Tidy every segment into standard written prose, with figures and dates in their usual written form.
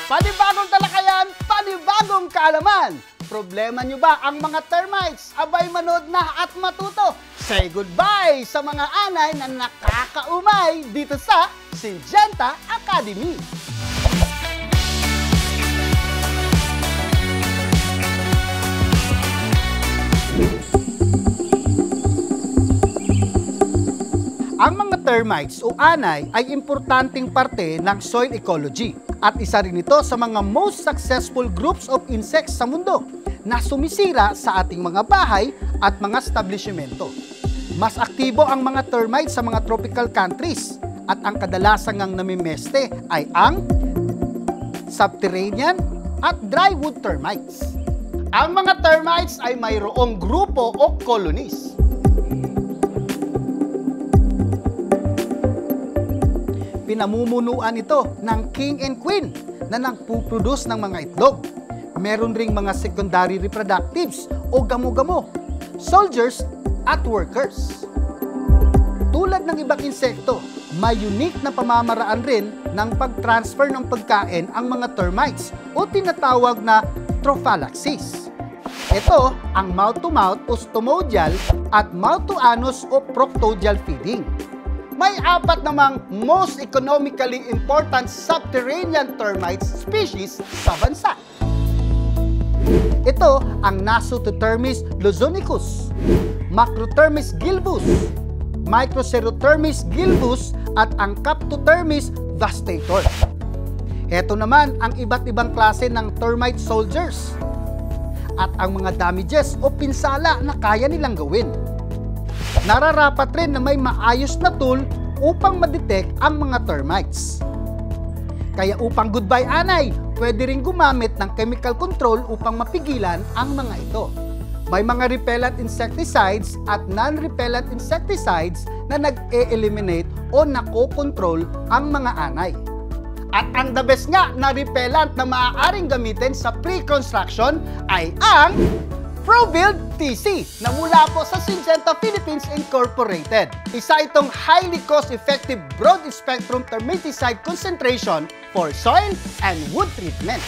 Panibagong talakayan, panibagong kaalaman. Problema nyo ba ang mga termites? Abay manood na at matuto. Say goodbye sa mga anay na nakakaumay dito sa Syngenta Academy. Ang mga termites o anay ay importanteng parte ng soil ecology at isa rin ito sa mga most successful groups of insects sa mundo na sumisira sa ating mga bahay at mga establishmento. Mas aktibo ang mga termites sa mga tropical countries at ang kadalasang namimeste ay ang subterranean at drywood termites. Ang mga termites ay mayroong grupo o colonies. Pinamumunuan ito ng king and queen na nagpuproduce ng mga itlog. Meron ring mga secondary reproductives o gamo-gamo, soldiers at workers. Tulad ng ibang insekto, may unique na pamamaraan rin ng pag-transfer ng pagkain ang mga termites o tinatawag na trophallaxis. Ito ang mouth-to-mouth o stomodial at mouth-to-anus o proctodial feeding. May apat namang most economically important subterranean termites species sa bansa. Ito ang Nasutotermis luzonicus, Macrotermis gilbus, Microcerotermis gilbus at ang Captotermis vastator. Ito naman ang iba't ibang klase ng termite soldiers at ang mga damages o pinsala na kaya nilang gawin. Nararapat rin na may maayos na tool upang ma-detect ang mga termites. Kaya upang goodbye anay, pwede rin gumamit ng chemical control upang mapigilan ang mga ito. May mga repellent insecticides at non-repellent insecticides na nag-e-eliminate o nako-control ang mga anay. At ang the best nga na repellent na maaaring gamitin sa pre-construction ay ang ProBuild TC na mula po sa Syngenta Philippines Incorporated. Isa itong highly cost-effective broad-spectrum termiticide concentration for soil and wood treatment.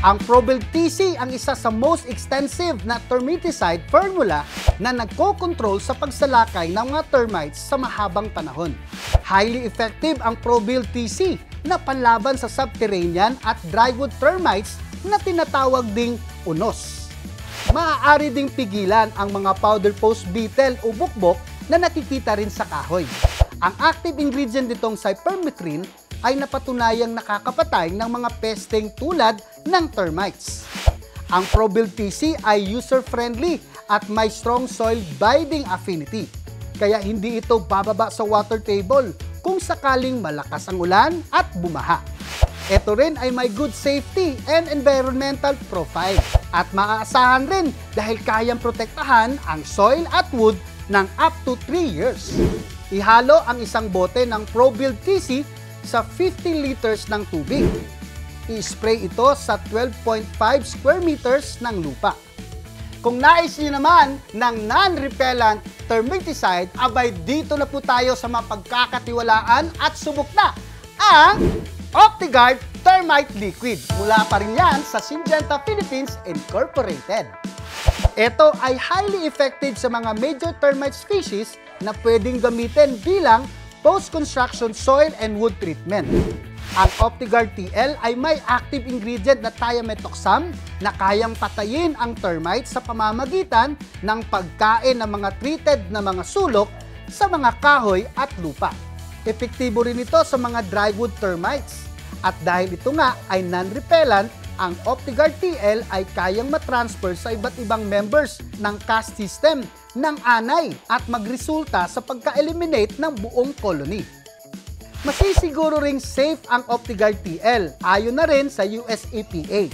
Ang ProBuild TC ang isa sa most extensive na termiticide formula na nagko-control sa pagsalakay ng mga termites sa mahabang panahon. Highly effective ang ProBuild TC na panlaban sa subterranean at drywood termites na tinatawag ding unos. Maaari ding pigilan ang mga powder post beetle o bukbok na nakikita rin sa kahoy. Ang active ingredient nitong cypermethrin ay napatunayang nakakapatay ng mga pesteng tulad ng termites. Ang ProBuild TC ay user-friendly at may strong soil binding affinity, kaya hindi ito bababa sa water table kung sakaling malakas ang ulan at bumaha. Ito rin ay may good safety and environmental profile at maaasahan rin dahil kayang protektahan ang soil at wood ng up to 3 years. Ihalo ang isang bote ng ProBuild TC sa 50 liters ng tubig. I-spray ito sa 12.5 square meters ng lupa. Kung nais niyo naman ng non-repellent termiticide, abay dito na po tayo sa mapagkakatiwalaan at subok na ang OptiGuard Termite Liquid. Mula pa rin yan sa Syngenta Philippines Incorporated. Ito ay highly effective sa mga major termite species na pwedeng gamitin bilang post-construction soil and wood treatment. Ang OptiGuard TL ay may active ingredient na thiamethoxam na kayang patayin ang termites sa pamamagitan ng pagkain ng mga treated na mga sulok sa mga kahoy at lupa. Epektibo rin ito sa mga drywood termites. At dahil ito nga ay non-repellent, ang OptiGuard TL ay kayang matransfer sa iba't ibang members ng caste system ng anay at magresulta sa pagka-eliminate ng buong colony. Masisiguro ring safe ang OptiGuard TL ayon na rin sa US EPA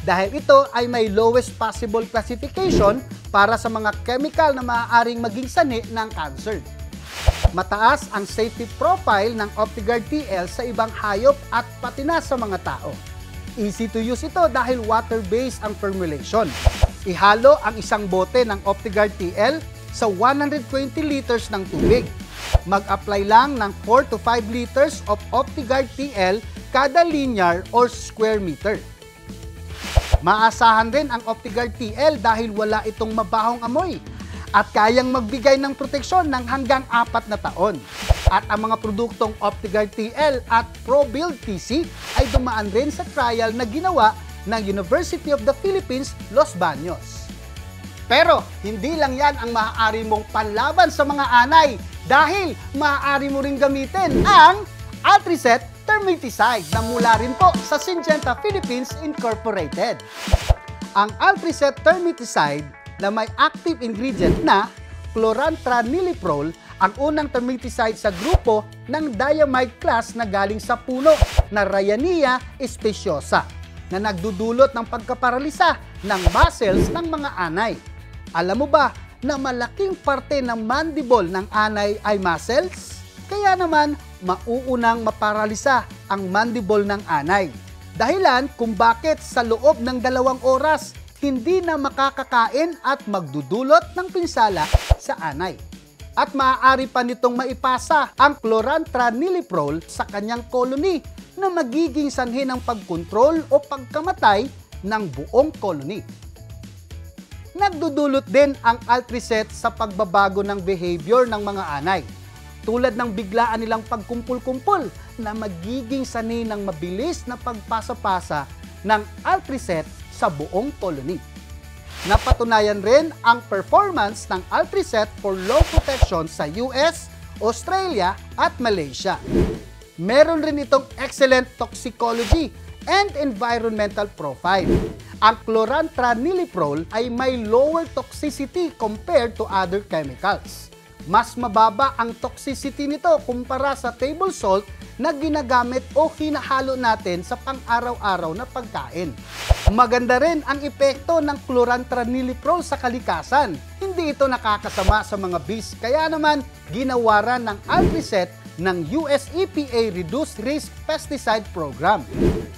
dahil ito ay may lowest possible classification para sa mga chemical na maaaring maging sanhi ng cancer. Mataas ang safety profile ng OptiGuard TL sa ibang hayop at pati na sa mga tao. Easy to use ito dahil water-based ang formulation. Ihalo ang isang bote ng OptiGuard TL sa 120 liters ng tubig. Mag-apply lang ng 4 to 5 liters of OptiGuard TL kada linear or square meter. Maasahan din ang OptiGuard TL dahil wala itong mabahong amoy at kayang magbigay ng proteksyon ng hanggang 4 na taon. At ang mga produktong OptiGuard TL at ProBuild TC ay dumaan rin sa trial na ginawa ng University of the Philippines, Los Baños. Pero hindi lang yan ang maaari mong panlaban sa mga anay dahil maaari mo ring gamitin ang Altricet Termiticide na mula rin po sa Syngenta Philippines Incorporated. Ang Altricet Termiticide na may active ingredient na chlorantraniliprol ang unang termiticide sa grupo ng diamide class na galing sa puno na Rayania speciosa na nagdudulot ng pagkaparalisa ng muscles ng mga anay. Alam mo ba na malaking parte ng mandible ng anay ay muscles? Kaya naman, mauunang maparalisa ang mandible ng anay. Dahilan kung bakit sa loob ng 2 oras, hindi na makakakain at magdudulot ng pinsala sa anay. At maaari pa nitong maipasa ang chlorantraniliprol sa kanyang colony na magiging sanhi ng pagkontrol o pagkamatay ng buong colony. Nagdudulot din ang Altricet sa pagbabago ng behavior ng mga anay, tulad ng biglaan nilang pagkumpul-kumpul na magiging sanhi ng mabilis na pagpasa-pasa ng Altricet sa buong colony. Napatunayan rin ang performance ng Altricet for long protection sa US, Australia at Malaysia. Meron rin itong excellent toxicology and environmental profile. Ang chlorantraniliprol ay may lower toxicity compared to other chemicals. Mas mababa ang toxicity nito kumpara sa table salt na ginagamit o hinahalo natin sa pang-araw-araw na pagkain. Maganda rin ang epekto ng chlorantraniliprol sa kalikasan. Hindi ito nakakasama sa mga bees, kaya naman ginawaran ng Altricet ng US EPA Reduced Risk Pesticide Program.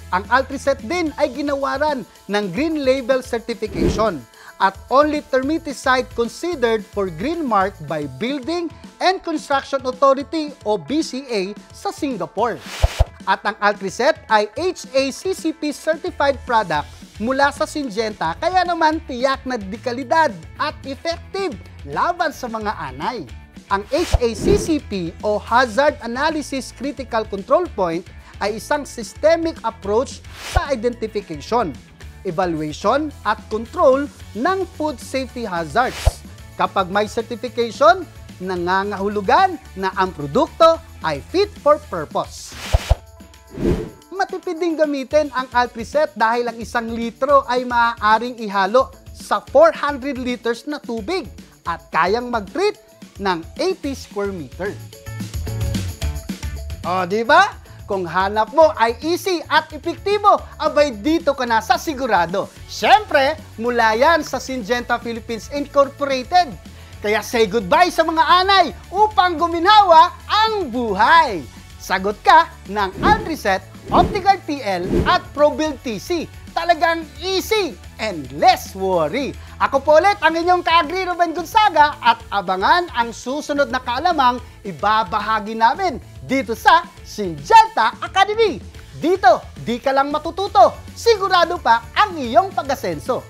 Ang Altricet din ay ginawaran ng Green Label Certification at only termiticide considered for Green Mark by Building and Construction Authority o BCA sa Singapore. At ang Altricet ay HACCP certified product mula sa Syngenta, kaya naman tiyak na dekalidad at effective laban sa mga anay. Ang HACCP o Hazard Analysis Critical Control Point ay isang systemic approach sa identification, evaluation at control ng food safety hazards. Kapag may certification, nangangahulugan na ang produkto ay fit for purpose. Matipid din gamitin ang Altricet dahil ang 1 litro ay maaaring ihalo sa 400 liters na tubig at kayang mag-treat ng 80 square meter. O, di ba? Kung hanap mo ay easy at epektibo, abay dito ka na sa sigurado. Siyempre, mula yan sa Syngenta Philippines Incorporated. Kaya say goodbye sa mga anay upang guminhawa ang buhay. Sagot ka ng Altricet, OptiGuard TL at ProBuild TC. Talagang easy and less worry. Ako po ulit ang inyong ka-Agri Ruben Gonzaga at abangan ang susunod na kaalamang ibabahagi namin dito sa Syngenta Academy. Dito, di ka lang matututo, sigurado pa ang iyong pag-asenso.